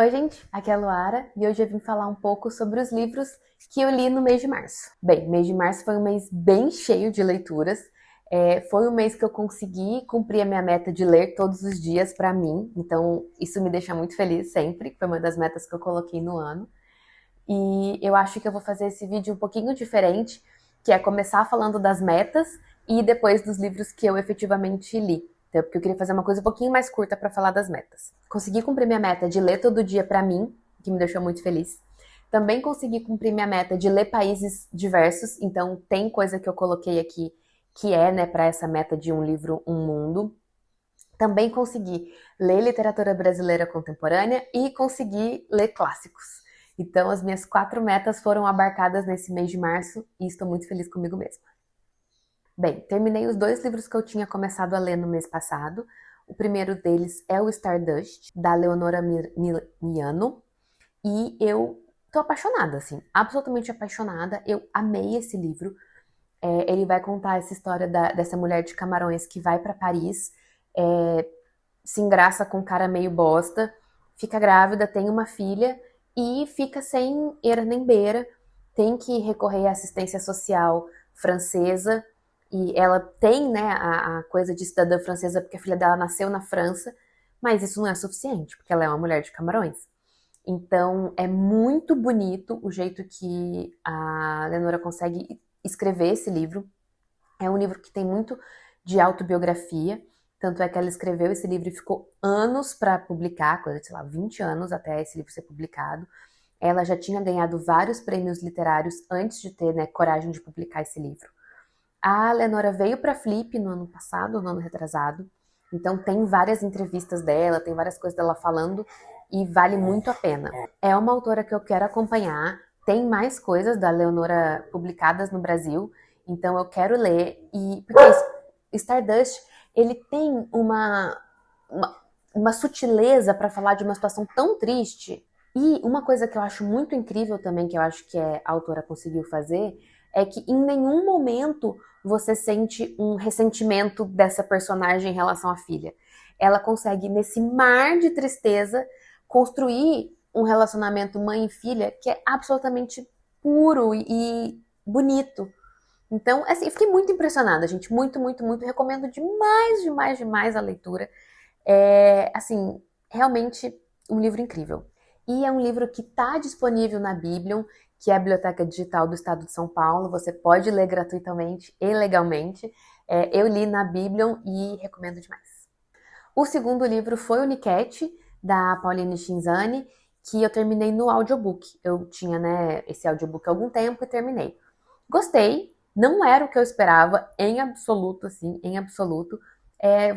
Oi, gente, aqui é a Luara e hoje eu vim falar um pouco sobre os livros que eu li no mês de março. Bem, mês de março foi um mês bem cheio de leituras. Foi um mês que eu consegui cumprir a minha meta de ler todos os dias para mim, então isso me deixa muito feliz sempre, foi uma das metas que eu coloquei no ano. E eu acho que eu vou fazer esse vídeo um pouquinho diferente, que é começar falando das metas e depois dos livros que eu efetivamente li. Então, porque eu queria fazer uma coisa um pouquinho mais curta para falar das metas. Consegui cumprir minha meta de ler todo dia para mim, que me deixou muito feliz. Também consegui cumprir minha meta de ler países diversos, então tem coisa que eu coloquei aqui que é, né, para essa meta de um livro, um mundo. Também consegui ler literatura brasileira contemporânea e consegui ler clássicos. Então, as minhas 4 metas foram abarcadas nesse mês de março e estou muito feliz comigo mesma. Bem, terminei os 2 livros que eu tinha começado a ler no mês passado. O primeiro deles é o Stardust, da Leonora Miano. E eu tô apaixonada, assim, absolutamente apaixonada. Eu amei esse livro. Ele vai contar essa história dessa mulher de Camarões que vai para Paris, se engraça com um cara meio bosta, fica grávida, tem uma filha e fica sem eira nem beira, tem que recorrer à assistência social francesa e ela tem, né, a coisa de cidadã francesa porque a filha dela nasceu na França, mas isso não é suficiente, porque ela é uma mulher de Camarões. Então é muito bonito o jeito que a Leonora consegue escrever esse livro. É um livro que tem muito de autobiografia, tanto é que ela escreveu esse livro e ficou anos para publicar, coisa de, sei lá, 20 anos até esse livro ser publicado. Ela já tinha ganhado vários prêmios literários antes de ter, né, coragem de publicar esse livro. A Leonora veio para a Flip no ano passado, no ano retrasado, então tem várias entrevistas dela, tem várias coisas dela falando e vale muito a pena. É uma autora que eu quero acompanhar, tem mais coisas da Leonora publicadas no Brasil, então eu quero ler, e porque Stardust, ele tem uma sutileza para falar de uma situação tão triste. E uma coisa que eu acho muito incrível também, que eu acho que a autora conseguiu fazer, é que em nenhum momento você sente um ressentimento dessa personagem em relação à filha. Ela consegue, nesse mar de tristeza, construir um relacionamento mãe e filha que é absolutamente puro e bonito. Então, assim, eu fiquei muito impressionada, gente. Muito, muito, muito. Recomendo demais, demais, demais a leitura. Assim, realmente um livro incrível. E é um livro que está disponível na Biblion, que é a Biblioteca Digital do Estado de São Paulo. Você pode ler gratuitamente e legalmente. Eu li na Biblion e recomendo demais. O segundo livro foi o Niket, da Pauline Shinzani, que eu terminei no audiobook. Eu tinha, né, esse audiobook há algum tempo e terminei. Gostei, não era o que eu esperava, em absoluto, assim, em absoluto.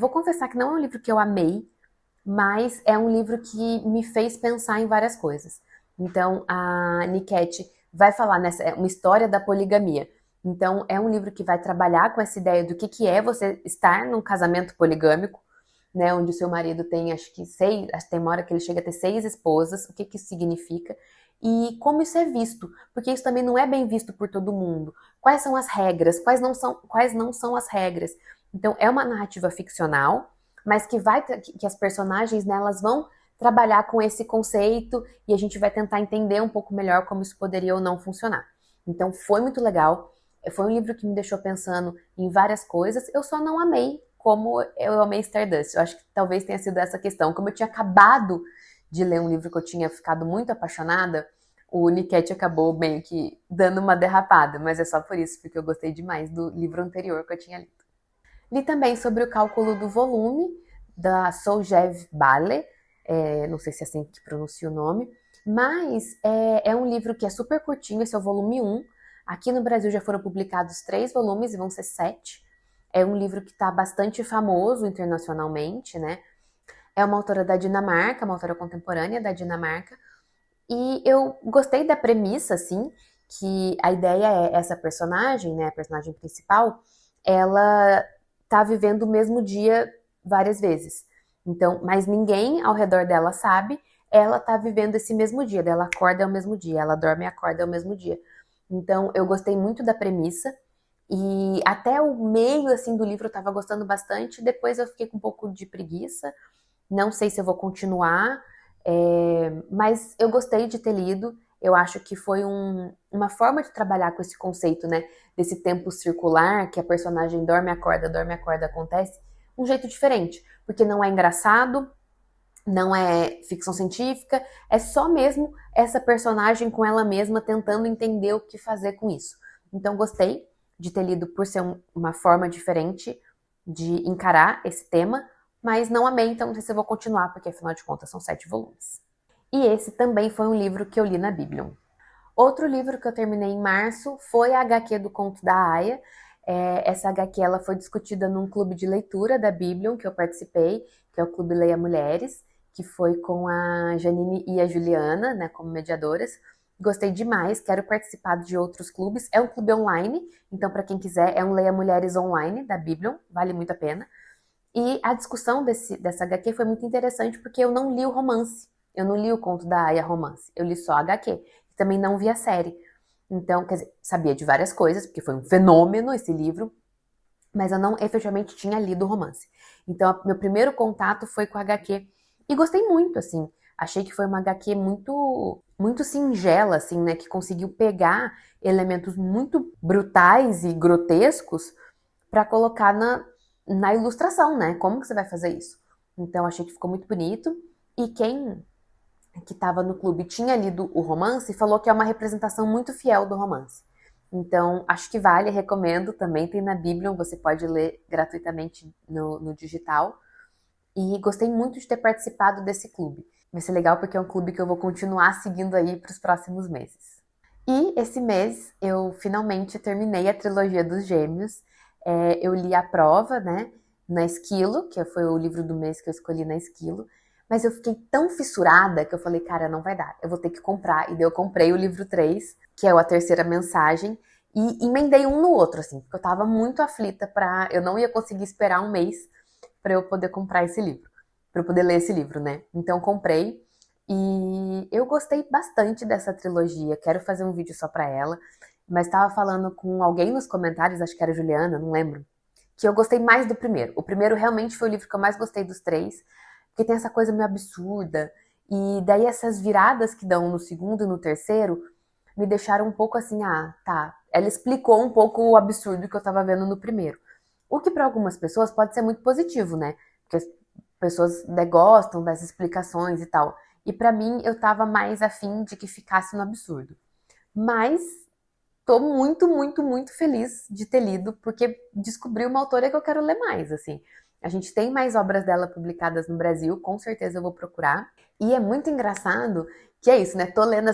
Vou confessar que não é um livro que eu amei, mas é um livro que me fez pensar em várias coisas. Então, a Niket vai falar nessa uma história da poligamia. Então, é um livro que vai trabalhar com essa ideia do que é você estar num casamento poligâmico, né, onde o seu marido tem, acho que tem uma hora que ele chega a ter 6 esposas, o que isso significa e como isso é visto, porque isso também não é bem visto por todo mundo. Quais são as regras, quais não são as regras. Então, é uma narrativa ficcional, mas que as personagens nelas vão trabalhar com esse conceito e a gente vai tentar entender um pouco melhor como isso poderia ou não funcionar. Então, foi muito legal. Foi um livro que me deixou pensando em várias coisas. Eu só não amei como eu amei Stardust. Eu acho que talvez tenha sido essa questão. Como eu tinha acabado de ler um livro que eu tinha ficado muito apaixonada, o Niket acabou meio que dando uma derrapada, mas é só por isso, porque eu gostei demais do livro anterior que eu tinha lido. Li também sobre o cálculo do volume, da Soujev Bale, não sei se é assim que pronuncia o nome, mas é um livro que é super curtinho, esse é o volume 1. Aqui no Brasil já foram publicados 3 volumes e vão ser 7. É um livro que está bastante famoso internacionalmente, né? É uma autora da Dinamarca, uma autora contemporânea da Dinamarca. E eu gostei da premissa, assim, que a ideia é essa personagem, né, a personagem principal, ela tá vivendo o mesmo dia várias vezes. Então, mas ninguém ao redor dela sabe, ela tá vivendo esse mesmo dia, ela acorda ao mesmo dia, ela dorme e acorda ao mesmo dia. Então, eu gostei muito da premissa e até o meio, assim, do livro eu tava gostando bastante, depois eu fiquei com um pouco de preguiça, não sei se eu vou continuar, Mas eu gostei de ter lido, eu acho que foi uma forma de trabalhar com esse conceito, né, desse tempo circular, que a personagem dorme, acorda, acontece, um jeito diferente, porque não é engraçado, não é ficção científica, é só mesmo essa personagem com ela mesma tentando entender o que fazer com isso. Então gostei de ter lido por ser uma forma diferente de encarar esse tema, mas não amei, então não sei se eu vou continuar, porque afinal de contas são 7 volumes. E esse também foi um livro que eu li na Biblion. Outro livro que eu terminei em março foi a HQ do Conto da Aia. Essa HQ ela foi discutida num clube de leitura da Biblion, que eu participei, que é o Clube Leia Mulheres, que foi com a Janine e a Juliana, né, como mediadoras. Gostei demais, quero participar de outros clubes. É um clube online, então para quem quiser, é um Leia Mulheres online da Biblion, vale muito a pena. E a discussão dessa HQ foi muito interessante porque eu não li o romance. Eu não li o Conto da Aia romance, eu li só a HQ. Também não vi a série. Então, quer dizer, sabia de várias coisas, porque foi um fenômeno esse livro, mas eu não efetivamente tinha lido o romance. Então, meu primeiro contato foi com a HQ. E gostei muito, assim. Achei que foi uma HQ muito singela, assim, né? Que conseguiu pegar elementos muito brutais e grotescos para colocar na ilustração, né? Como que você vai fazer isso? Então, achei que ficou muito bonito. E quem que estava no clube tinha lido o romance e falou que é uma representação muito fiel do romance. Então, acho que vale, recomendo também. Tem na Biblion, você pode ler gratuitamente no digital. E gostei muito de ter participado desse clube. Vai ser legal porque é um clube que eu vou continuar seguindo aí para os próximos meses. E esse mês eu finalmente terminei a trilogia dos Gêmeos. Eu li A Prova, né, na Esquilo, que foi o livro do mês que eu escolhi na Esquilo. Mas eu fiquei tão fissurada que eu falei, cara, não vai dar, eu vou ter que comprar. E daí eu comprei o livro 3, que é a terceira mensagem, e emendei um no outro, assim, porque eu tava muito aflita eu não ia conseguir esperar um mês para eu poder comprar esse livro, para eu poder ler esse livro, né? Então comprei e eu gostei bastante dessa trilogia, quero fazer um vídeo só para ela, mas tava falando com alguém nos comentários, acho que era a Juliana, não lembro, que eu gostei mais do primeiro. O primeiro realmente foi o livro que eu mais gostei dos 3, porque tem essa coisa meio absurda. E daí essas viradas que dão no segundo e no terceiro me deixaram um pouco assim, tá. Ela explicou um pouco o absurdo que eu tava vendo no primeiro. O que para algumas pessoas pode ser muito positivo, né? Porque as pessoas gostam das explicações e tal. E para mim, eu tava mais afim de que ficasse no absurdo. Mas tô muito, muito, muito feliz de ter lido, porque descobri uma autora que eu quero ler mais, assim. A gente tem mais obras dela publicadas no Brasil, com certeza eu vou procurar. E é muito engraçado que é isso, né? Tô lendo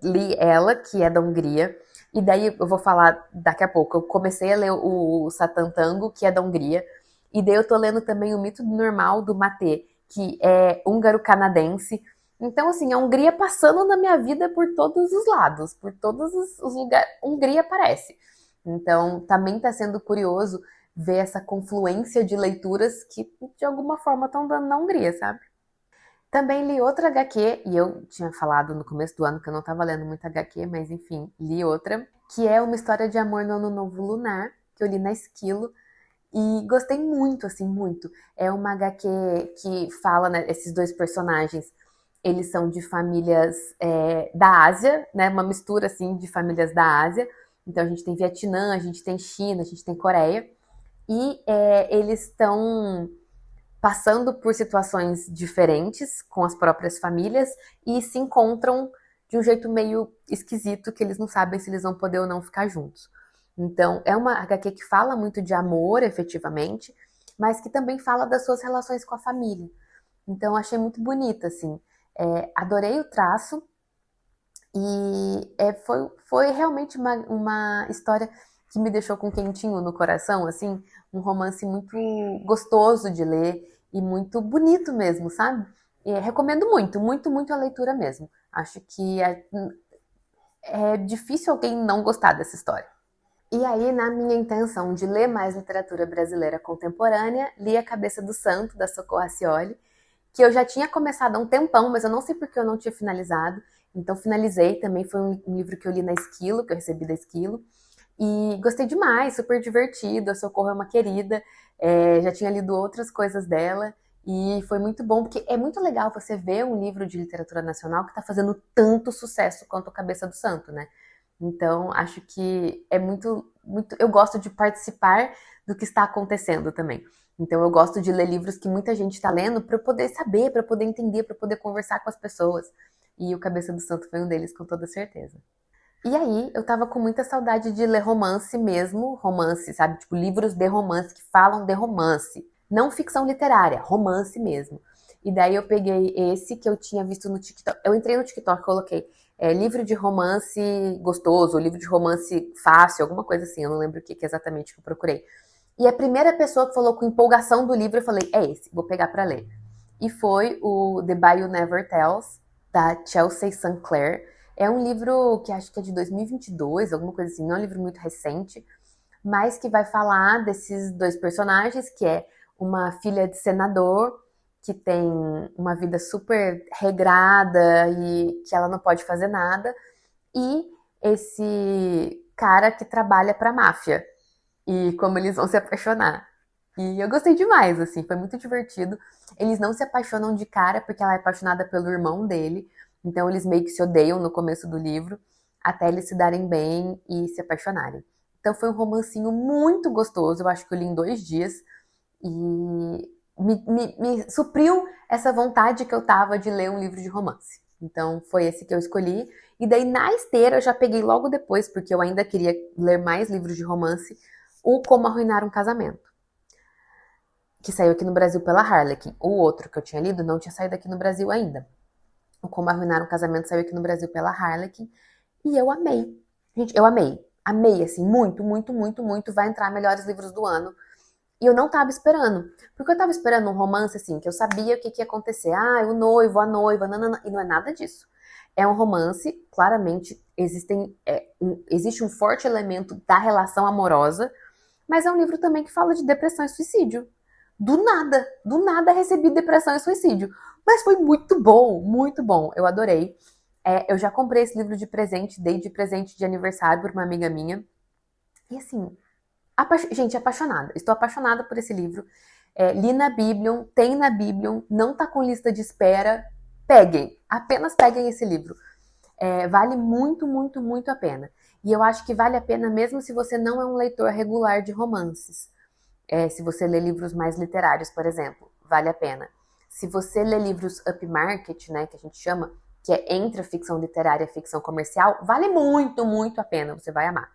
li ela, que é da Hungria, e daí eu vou falar daqui a pouco. Eu comecei a ler o Satan Tango, que é da Hungria, e daí eu tô lendo também o Mito do Normal, do Matê, que é húngaro-canadense. Então, assim, a Hungria passando na minha vida por todos os lados, por todos os lugares. Hungria aparece. Então, também tá sendo curioso ver essa confluência de leituras que, de alguma forma, estão dando na Hungria, sabe? Também li outra HQ, e eu tinha falado no começo do ano que eu não estava lendo muita HQ, mas enfim, li outra, que é uma história de amor no Ano Novo Lunar, que eu li na Esquilo, e gostei muito, assim, muito. É uma HQ que fala, né, esses dois personagens, eles são de famílias da Ásia, né, uma mistura, assim, de famílias da Ásia. Então a gente tem Vietnã, a gente tem China, a gente tem Coreia, e eles estão passando por situações diferentes com as próprias famílias e se encontram de um jeito meio esquisito que eles não sabem se eles vão poder ou não ficar juntos. Então, é uma HQ que fala muito de amor, efetivamente, mas que também fala das suas relações com a família. Então, achei muito bonita, assim. Adorei o traço e foi realmente uma história que me deixou com quentinho no coração, assim, um romance muito gostoso de ler e muito bonito mesmo, sabe? E recomendo muito, muito, muito a leitura mesmo. Acho que é difícil alguém não gostar dessa história. E aí, na minha intenção de ler mais literatura brasileira contemporânea, li A Cabeça do Santo, da Socorro Racioli, que eu já tinha começado há um tempão, mas eu não sei porque eu não tinha finalizado. Então, finalizei. Também foi um livro que eu li na Esquilo, que eu recebi da Esquilo. E gostei demais, super divertido. A Socorro é uma querida. Já tinha lido outras coisas dela. E foi muito bom, porque é muito legal você ver um livro de literatura nacional que está fazendo tanto sucesso quanto a Cabeça do Santo, né? Então, acho que é muito. Eu gosto de participar do que está acontecendo também. Então, eu gosto de ler livros que muita gente está lendo para eu poder saber, para eu poder entender, para eu poder conversar com as pessoas. E o Cabeça do Santo foi um deles, com toda certeza. E aí, eu tava com muita saudade de ler romance mesmo, romance, sabe? Tipo, livros de romance que falam de romance. Não ficção literária, romance mesmo. E daí eu peguei esse que eu tinha visto no TikTok. Eu entrei no TikTok e coloquei livro de romance gostoso, livro de romance fácil, alguma coisa assim. Eu não lembro o que exatamente que eu procurei. E a primeira pessoa que falou com empolgação do livro, eu falei, é esse, vou pegar pra ler. E foi o The Bayou Never Tells, da Chelsea St. Clair. É um livro que acho que é de 2022, alguma coisa assim, não é um livro muito recente, mas que vai falar desses dois personagens, que é uma filha de senador, que tem uma vida super regrada e que ela não pode fazer nada, e esse cara que trabalha para a máfia, e como eles vão se apaixonar. E eu gostei demais, assim, foi muito divertido. Eles não se apaixonam de cara porque ela é apaixonada pelo irmão dele, então eles meio que se odeiam no começo do livro, até eles se darem bem e se apaixonarem. Então foi um romancinho muito gostoso, eu acho que eu li em 2 dias, e me supriu essa vontade que eu tava de ler um livro de romance. Então foi esse que eu escolhi. E daí na esteira eu já peguei logo depois, porque eu ainda queria ler mais livros de romance, o Como Arruinar um Casamento, que saiu aqui no Brasil pela Harlequin. O outro que eu tinha lido não tinha saído aqui no Brasil ainda. O Como Arruinar um Casamento saiu aqui no Brasil pela Harlequin. E eu amei. Gente, eu amei. Amei, assim, muito, muito, muito, muito. Vai entrar melhores livros do ano. E eu não tava esperando. Porque eu tava esperando um romance, assim, que eu sabia o que ia acontecer. Ah, o noivo, a noiva, nanana. E não é nada disso. É um romance, claramente, existe um forte elemento da relação amorosa, mas é um livro também que fala de depressão e suicídio. Do nada recebi depressão e suicídio. Mas foi muito bom, muito bom. Eu adorei. Eu já comprei esse livro de presente, dei de presente de aniversário para uma amiga minha. E assim, gente, apaixonada. Estou apaixonada por esse livro. Li na Biblion, tem na Biblion, não tá com lista de espera. Peguem, apenas peguem esse livro. Vale muito, muito, muito a pena. E eu acho que vale a pena mesmo se você não é um leitor regular de romances. Se você lê livros mais literários, por exemplo, vale a pena. Se você lê livros upmarket, né, que a gente chama, que é entre a ficção literária e a ficção comercial, vale muito, muito a pena, você vai amar.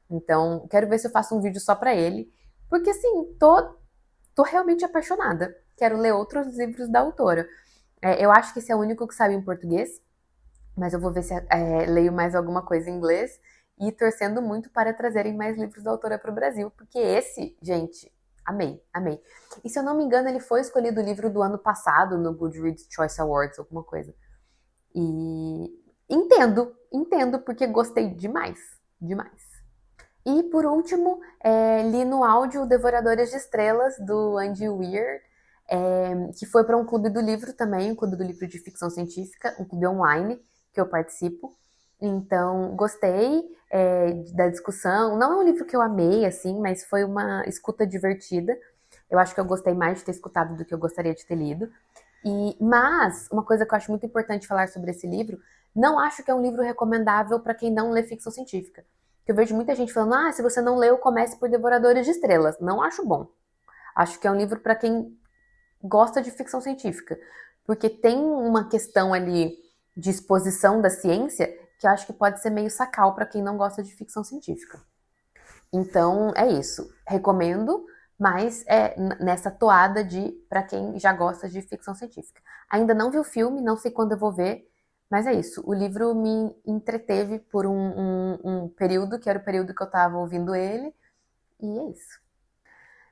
Então, quero ver se eu faço um vídeo só pra ele, porque assim, tô realmente apaixonada. Quero ler outros livros da autora. Eu acho que esse é o único que saiu em português, mas eu vou ver se leio mais alguma coisa em inglês e torcendo muito para trazerem mais livros da autora para o Brasil, porque esse, gente, amei, amei. E se eu não me engano, ele foi escolhido o livro do ano passado no Goodreads Choice Awards, alguma coisa. E entendo, porque gostei demais, demais. E por último, li no áudio Devoradores de Estrelas, do Andy Weir, que foi para um clube do livro também, um clube do livro de ficção científica, um clube online que eu participo. Então, gostei da discussão. Não é um livro que eu amei, assim, mas foi uma escuta divertida. Eu acho que eu gostei mais de ter escutado do que eu gostaria de ter lido. Mas, uma coisa que eu acho muito importante falar sobre esse livro, não acho que é um livro recomendável para quem não lê ficção científica. Eu vejo muita gente falando, se você não leu, comece por Devoradores de Estrelas. Não acho bom. Acho que é um livro para quem gosta de ficção científica. Porque tem uma questão ali de exposição da ciência que eu acho que pode ser meio sacal para quem não gosta de ficção científica. Então, é isso. Recomendo, mas nessa toada de para quem já gosta de ficção científica. Ainda não vi o filme, não sei quando eu vou ver, mas é isso. O livro me entreteve por um período, que era o período que eu estava ouvindo ele, e é isso.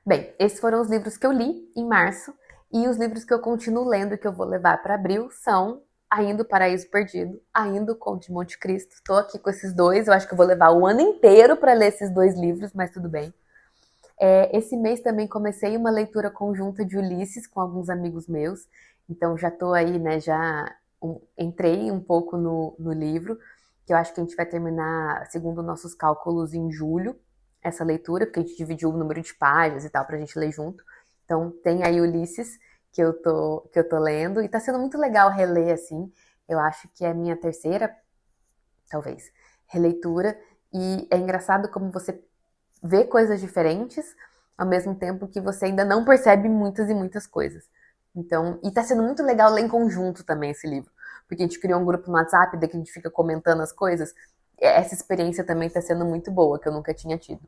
Bem, esses foram os livros que eu li em março, e os livros que eu continuo lendo, que eu vou levar para abril, são Ainda o Paraíso Perdido, Ainda o Conde de Monte Cristo. Tô aqui com esses dois, eu acho que eu vou levar o ano inteiro para ler esses 2 livros, mas tudo bem. Esse mês também comecei uma leitura conjunta de Ulisses com alguns amigos meus, então já tô aí, né, entrei um pouco no livro, que eu acho que a gente vai terminar, segundo nossos cálculos, em julho, essa leitura, porque a gente dividiu o número de páginas e tal, pra gente ler junto. Então tem aí Ulisses, que eu tô lendo, e tá sendo muito legal reler, assim. Eu acho que é a minha terceira, talvez, releitura, e é engraçado como você vê coisas diferentes, ao mesmo tempo que você ainda não percebe muitas e muitas coisas. Então, e tá sendo muito legal ler em conjunto também esse livro, porque a gente criou um grupo no WhatsApp, daí que a gente fica comentando as coisas. Essa experiência também tá sendo muito boa, que eu nunca tinha tido.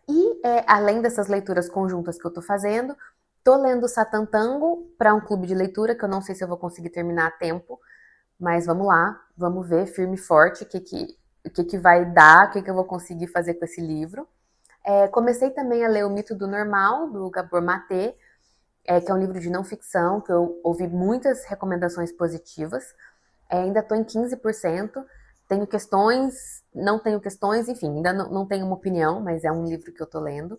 E, além dessas leituras conjuntas que eu tô fazendo, tô lendo Satan Tango para um clube de leitura, que eu não sei se eu vou conseguir terminar a tempo, mas vamos lá, vamos ver firme e forte o que vai dar, o que eu vou conseguir fazer com esse livro. Comecei também a ler O Mito do Normal, do Gabor Maté, que é um livro de não ficção, que eu ouvi muitas recomendações positivas. Ainda estou em 15%. Tenho questões, não tenho questões, enfim, ainda não tenho uma opinião, mas é um livro que eu estou lendo.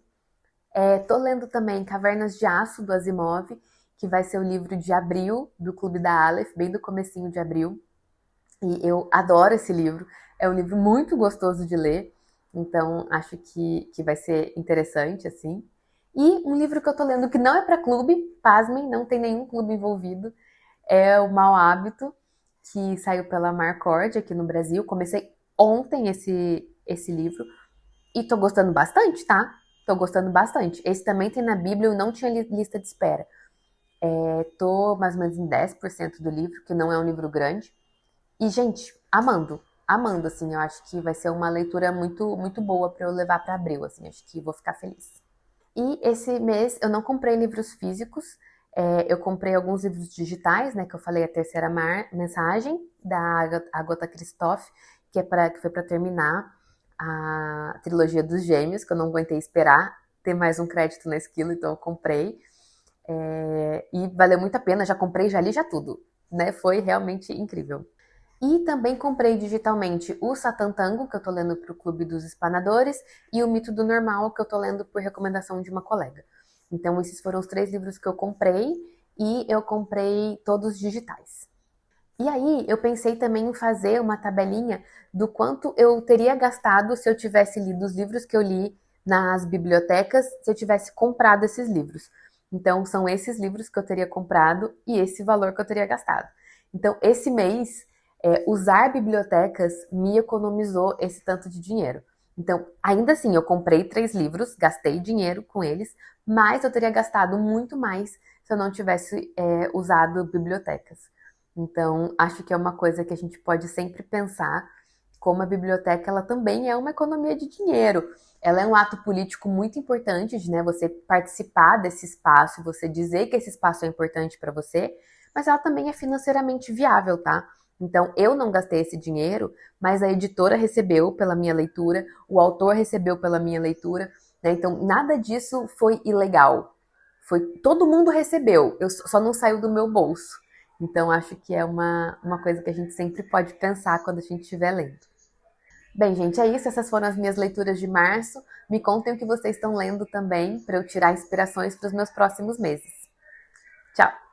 Estou lendo também Cavernas de Aço, do Asimov, que vai ser o livro de abril, do Clube da Aleph, bem do comecinho de abril. E eu adoro esse livro. É um livro muito gostoso de ler. Então, acho que vai ser interessante, assim. E um livro que eu tô lendo que não é para clube, pasmem, não tem nenhum clube envolvido, é O Mau Hábito, que saiu pela Marcord aqui no Brasil. Comecei ontem esse livro e tô gostando bastante, tá? Tô gostando bastante. Esse também tem na Bíblia, eu não tinha lista de espera. Tô mais ou menos em 10% do livro, que não é um livro grande. E, gente, amando, assim, eu acho que vai ser uma leitura muito, muito boa para eu levar para abril, assim, acho que vou ficar feliz. E esse mês eu não comprei livros físicos, eu comprei alguns livros digitais, né, que eu falei a terceira mensagem da Agatha Christoph, que foi para terminar a trilogia dos Gêmeos, que eu não aguentei esperar ter mais um crédito na Esquilo, então eu comprei. E valeu muito a pena, já comprei, já li já tudo, né? Foi realmente incrível. E também comprei digitalmente o Satan Tango, que eu tô lendo pro Clube dos Espanadores, e o Mito do Normal, que eu tô lendo por recomendação de uma colega. Então, esses foram os 3 livros que eu comprei, e eu comprei todos digitais. E aí, eu pensei também em fazer uma tabelinha do quanto eu teria gastado se eu tivesse lido os livros que eu li nas bibliotecas, se eu tivesse comprado esses livros. Então, são esses livros que eu teria comprado e esse valor que eu teria gastado. Então, esse mês, usar bibliotecas me economizou esse tanto de dinheiro. Então, ainda assim, eu comprei 3 livros, gastei dinheiro com eles, mas eu teria gastado muito mais se eu não tivesse usado bibliotecas. Então, acho que é uma coisa que a gente pode sempre pensar, como a biblioteca ela também é uma economia de dinheiro. Ela é um ato político muito importante, né? Você participar desse espaço, você dizer que esse espaço é importante para você, mas ela também é financeiramente viável, tá? Então, eu não gastei esse dinheiro, mas a editora recebeu pela minha leitura, o autor recebeu pela minha leitura, né? Então, nada disso foi ilegal. Todo mundo recebeu, só não saiu do meu bolso. Então, acho que é uma coisa que a gente sempre pode pensar quando a gente estiver lendo. Bem, gente, é isso. Essas foram as minhas leituras de março. Me contem o que vocês estão lendo também, para eu tirar inspirações para os meus próximos meses. Tchau!